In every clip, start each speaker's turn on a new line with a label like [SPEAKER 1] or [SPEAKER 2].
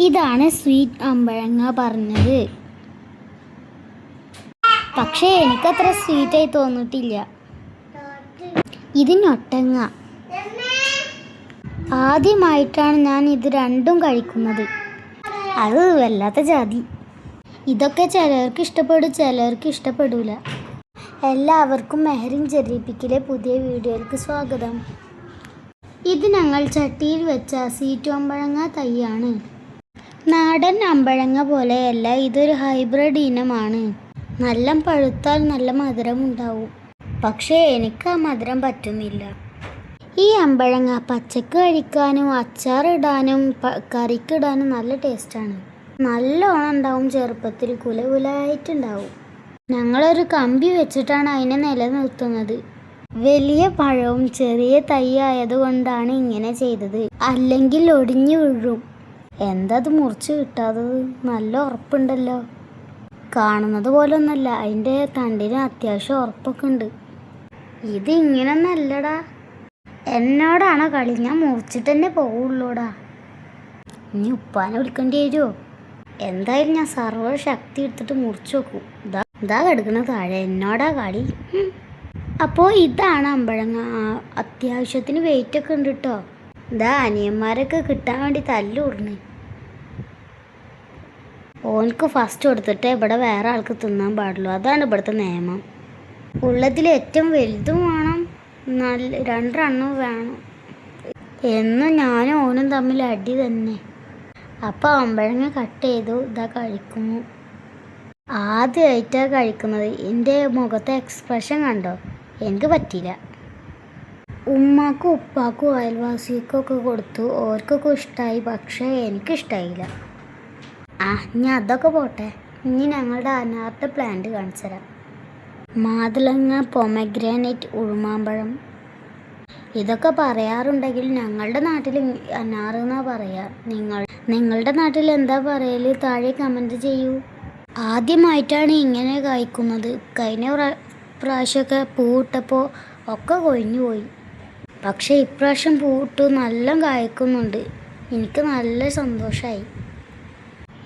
[SPEAKER 1] ഇതാണ് സ്വീറ്റ് അമ്പഴങ്ങ പറഞ്ഞത്. പക്ഷേ എനിക്കത്ര സ്വീറ്റായി തോന്നിട്ടില്ല. ഇത് ഞൊട്ടങ്ങ. ആദ്യമായിട്ടാണ് ഞാൻ ഇത് രണ്ടും കഴിക്കുന്നത്. അത് വല്ലാത്ത ജാതി. ഇതൊക്കെ ചിലർക്ക് ഇഷ്ടപ്പെടും, ചിലർക്ക് ഇഷ്ടപ്പെടില്ല. എല്ലാവർക്കും മെഹറിൻ ചെറിയിപ്പിക്കിലെ പുതിയ വീഡിയോയിലേക്ക് സ്വാഗതം. ഇത് ഞങ്ങൾ ചട്ടിയിൽ വെച്ച സ്വീറ്റ് അമ്പഴങ്ങ തൈയാണ്. നാടൻ അമ്പഴങ്ങ പോലെയല്ല, ഇതൊരു ഹൈബ്രിഡ് ഇനമാണ്. നല്ല പഴുത്താൽ നല്ല മധുരം ഉണ്ടാവും. പക്ഷേ എനിക്ക് ആ മധുരം പറ്റുന്നില്ല. ഈ അമ്പഴങ്ങ പച്ചക്ക് കഴിക്കാനും അച്ചാറിടാനും കറിക്കിടാനും നല്ല ടേസ്റ്റാണ്. നല്ലോണം ഉണ്ടാവും. ചെറുപ്പത്തിൽ കുലകുലായിട്ടുണ്ടാവും. ഞങ്ങളൊരു കമ്പി വെച്ചിട്ടാണ് അതിനെ നിലനിർത്തുന്നത്. വലിയ പഴവും ചെറിയ തൈ ആയതുകൊണ്ടാണ് ഇങ്ങനെ ചെയ്തത്. അല്ലെങ്കിൽ ഒടിഞ്ഞു വീഴും. എന്തത് മുറിച്ച് കിട്ടാത്തത്? നല്ല ഉറപ്പുണ്ടല്ലോ. കാണുന്നത് പോലെ ഒന്നല്ല, അതിൻ്റെ തണ്ടിന് അത്യാവശ്യം ഉറപ്പൊക്കെ ഉണ്ട്. ഇത് ഇങ്ങനെ നല്ലടാ. എന്നോടാണോ കളി? ഞാൻ മുറിച്ചിട്ട് തന്നെ പോവുള്ളൂടാ. ഇനി ഉപ്പാനെ വിളിക്കേണ്ടി വരുമോ? എന്തായാലും ഞാൻ സർവ്വശക്തി എടുത്തിട്ട് മുറിച്ച് വെക്കും. ഇതാ കിടക്കണ താഴെ. എന്നോടാ കളി. അപ്പോൾ ഇതാണ് അമ്പഴങ്ങ. അത്യാവശ്യത്തിന് വെയിറ്റൊക്കെ ഉണ്ട് കേട്ടോ. ഇതാ അനിയന്മാരൊക്കെ കിട്ടാൻ വേണ്ടി തല്ലൂടണേ. ഓനക്ക് ഫസ്റ്റ് കൊടുത്തിട്ട് ഇവിടെ വേറെ ആൾക്ക് തിന്നാൻ പാടുള്ളൂ. അതാണ് ഇവിടുത്തെ നിയമം. ഉള്ളതിൽ ഏറ്റവും വലുതും വേണം, നല്ല 2 എണ്ണം വേണം. എന്നും ഞാനും ഓനും തമ്മിൽ അടി തന്നെ. അപ്പോൾ അമ്പഴങ്ങ കട്ട് ചെയ്തു. ഇതാ കഴിക്കുന്നു. ആദ്യമായിട്ടാണ് കഴിക്കുന്നത്. എൻ്റെ മുഖത്തെ എക്സ്പ്രഷൻ കണ്ടോ? എനിക്ക് പറ്റിയില്ല. ഉമ്മാക്കും ഉപ്പാക്കും അയൽവാസിക്കൊക്കെ കൊടുത്തു. ഓർക്കൊക്കെ ഇഷ്ടമായി. പക്ഷേ എനിക്കിഷ്ടമായില്ല. ഇനി അതൊക്കെ പോട്ടെ. ഇനി ഞങ്ങളുടെ അനാറിൻ്റെ പ്ലാന്റ് കാണിച്ചു തരാം. മാതളങ്ങ, പൊമഗ്രാനൈറ്റ്, ഉഴുമാമ്പഴം ഇതൊക്കെ പറയാറുണ്ടെങ്കിൽ ഞങ്ങളുടെ നാട്ടിൽ അനാറ് എന്നാണ് പറയുക. നിങ്ങളുടെ നാട്ടിൽ എന്താ പറയൽ? താഴെ കമൻറ്റ് ചെയ്യൂ. ആദ്യമായിട്ടാണ് ഇങ്ങനെ കായ്ക്കുന്നത്. കഴിഞ്ഞ പ്രാവശ്യമൊക്കെ പൂവിട്ടപ്പോൾ ഒക്കെ കൊഴിഞ്ഞു പോയി. പക്ഷേ ഇപ്രാവശ്യം പൂവിട്ടു നല്ല കായ്ക്കുന്നുണ്ട്. എനിക്ക് നല്ല സന്തോഷമായി.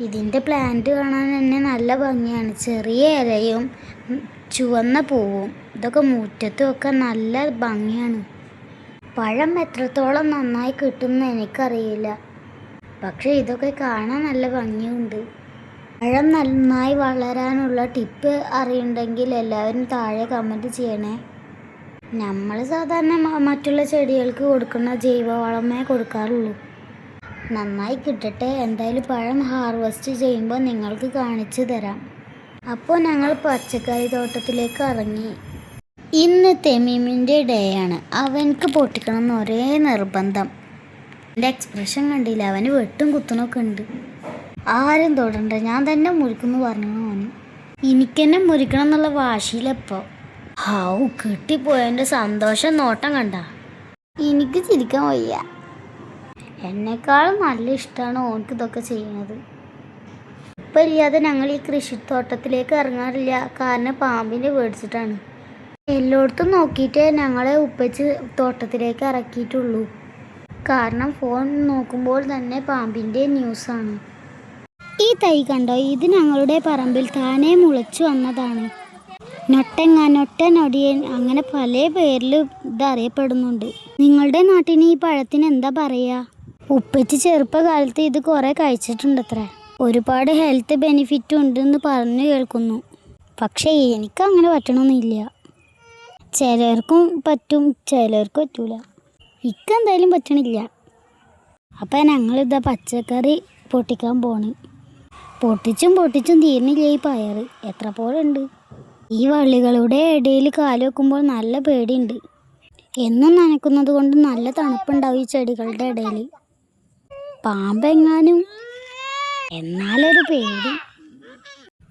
[SPEAKER 1] ഇതിൻ്റെ പ്ലാന്റ് കാണാൻ തന്നെ നല്ല ഭംഗിയാണ്. ചെറിയ ഇലയും ചുവന്ന പൂവും. ഇതൊക്കെ മുറ്റത്ത് വെക്കാൻ നല്ല ഭംഗിയാണ്. പഴം എത്രത്തോളം നന്നായി കിട്ടുമെന്ന് എനിക്കറിയില്ല. പക്ഷേ ഇതൊക്കെ കാണാൻ നല്ല ഭംഗിയുണ്ട്. പഴം നന്നായി വളരാനുള്ള ടിപ്പ് അറിയുണ്ടെങ്കിൽ എല്ലാവരും താഴെ കമൻറ്റ് ചെയ്യണേ. നമ്മൾ സാധാരണ മറ്റുള്ള ചെടികൾക്ക് കൊടുക്കുന്ന ജൈവവളമേ കൊടുക്കാറുള്ളൂ. നന്നായി കിട്ടട്ടെ. എന്തായാലും പഴം ഹാർവെസ്റ്റ് ചെയ്യുമ്പോൾ നിങ്ങൾക്ക് കാണിച്ചു തരാം. അപ്പോൾ ഞങ്ങൾ പച്ചക്കറി തോട്ടത്തിലേക്ക് ഇറങ്ങി. ഇന്ന് തെമീമിൻ്റെ ഡേ ആണ്. അവനക്ക് പൊട്ടിക്കണം എന്ന് ഒരേ നിർബന്ധം. എൻ്റെ എക്സ്പ്രഷൻ കണ്ടില്ല. അവന് വെട്ടും കുത്തണമൊക്കെ ഉണ്ട്. ആരും തൊടണ്ട, ഞാൻ തന്നെ മുറിക്കുന്നു പറഞ്ഞു അവന്. എനിക്കെന്നെ മുറിക്കണം എന്നുള്ള വാശിയിലെപ്പോൾ. കിട്ടിപ്പോയതിൻ്റെ സന്തോഷം നോട്ടം കണ്ട. എനിക്ക് ചിരിക്കാൻ വയ്യ. എന്നെക്കാളും നല്ല ഇഷ്ടമാണ് ഓനക്ക് ഇതൊക്കെ ചെയ്യുന്നത്. ഇപ്പം ഇല്ലാതെ ഞങ്ങൾ ഈ കൃഷിത്തോട്ടത്തിലേക്ക് ഇറങ്ങാറില്ല. കാരണം പാമ്പിനെ പേടിച്ചിട്ടാണ്. എല്ലായിടത്തും നോക്കിയിട്ടേ ഞങ്ങളെ ഉപ്പച്ച് തോട്ടത്തിലേക്ക് ഇറക്കിയിട്ടുള്ളൂ. കാരണം ഫോൺ നോക്കുമ്പോൾ തന്നെ പാമ്പിൻ്റെ ന്യൂസാണ്. ഈ തൈ കണ്ടോ? ഇത് ഞങ്ങളുടെ പറമ്പിൽ താനേ മുളച്ചു വന്നതാണ്. നൊട്ടങ്ങ, നൊട്ടനൊടിയൻ, അങ്ങനെ പല പേരിൽ ഇത് അറിയപ്പെടുന്നുണ്ട്. നിങ്ങളുടെ നാട്ടിന് ഈ പഴത്തിന് എന്താ പറയുക? ഉപ്പച്ചി ചെറുപ്പകാലത്ത് ഇത് കുറേ കഴിച്ചിട്ടുണ്ടത്രേ. ഒരുപാട് ഹെൽത്ത് ബെനിഫിറ്റും ഉണ്ടെന്ന് പറഞ്ഞു കേൾക്കുന്നു. പക്ഷേ എനിക്കങ്ങനെ പറ്റണമെന്നില്ല. ചിലർക്കും പറ്റും, ചിലർക്ക് പറ്റൂല. എന്തായാലും പറ്റണില്ല. അപ്പം ഞങ്ങളിതാ പച്ചക്കറി പൊട്ടിക്കാൻ പോണ്. പൊട്ടിച്ചും തീർന്നില്ല ഈ പയർ. എത്ര പോലെ ഉണ്ട്. ഈ വള്ളികളുടെ ഇടയിൽ കാല് വെക്കുമ്പോൾ നല്ല പേടിയുണ്ട്. എന്നും നനയ്ക്കുന്നത് കൊണ്ട് നല്ല തണുപ്പുണ്ടാവും ഈ ചെടികളുടെ ഇടയിൽ. പാമ്പെങ്ങാനും, എന്നാലൊരു പേടി.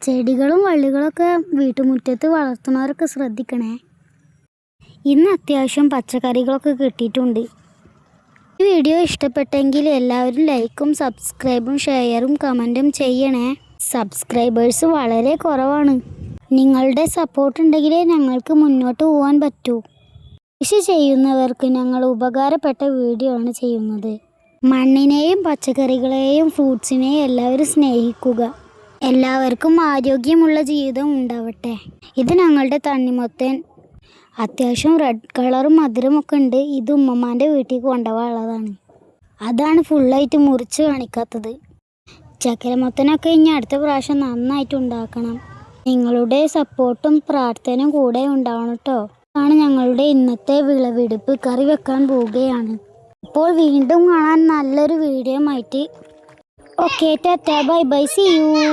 [SPEAKER 1] ചെടികളും വള്ളികളൊക്കെ വീട്ടുമുറ്റത്ത് വളർത്തുന്നവരൊക്കെ ശ്രദ്ധിക്കണേ. ഇന്ന് അത്യാവശ്യം പച്ചക്കറികളൊക്കെ കിട്ടിയിട്ടുണ്ട്. ഈ വീഡിയോ ഇഷ്ടപ്പെട്ടെങ്കിൽ എല്ലാവരും ലൈക്കും സബ്സ്ക്രൈബും ഷെയറും കമൻറ്റും ചെയ്യണേ. സബ്സ്ക്രൈബേഴ്സ് വളരെ കുറവാണ്. നിങ്ങളുടെ സപ്പോർട്ട് ഉണ്ടെങ്കിലേ ഞങ്ങൾക്ക് മുന്നോട്ട് പോകാൻ പറ്റൂ. കൃഷി ചെയ്യുന്നവർക്ക് ഞങ്ങൾ ഉപകാരപ്പെട്ട വീഡിയോ ആണ് ചെയ്യുന്നത്. മണ്ണിനെയും പച്ചക്കറികളെയും ഫ്രൂട്ട്സിനെയും എല്ലാവരും സ്നേഹിക്കുക. എല്ലാവർക്കും ആരോഗ്യമുള്ള ജീവിതം ഉണ്ടാവട്ടെ. ഇത് ഞങ്ങളുടെ തണ്ണിമത്തൻ. അത്യാവശ്യം റെഡ് കളറും മധുരമൊക്കെ ഉണ്ട്. ഇത് ഉമ്മമാൻ്റെ വീട്ടിൽ കൊണ്ടുപോകാനുള്ളതാണ്. അതാണ് ഫുള്ളായിട്ട് മുറിച്ച് കാണിക്കാത്തത്. ചക്കരമത്തനൊക്കെ ഇനി അടുത്ത പ്രാവശ്യം നന്നായിട്ട് ഉണ്ടാക്കണം. നിങ്ങളുടെ സപ്പോർട്ടും പ്രാർത്ഥനയും കൂടെ ഉണ്ടാവണം കേട്ടോ. ആണ് ഞങ്ങളുടെ ഇന്നത്തെ വിളവെടുപ്പ്. കറി വെക്കാൻ പോവുകയാണ്. അപ്പോൾ വീണ്ടും കാണാൻ നല്ലൊരു വീഡിയോ ആയിട്ട്. Okay, tata, bye bye, see U.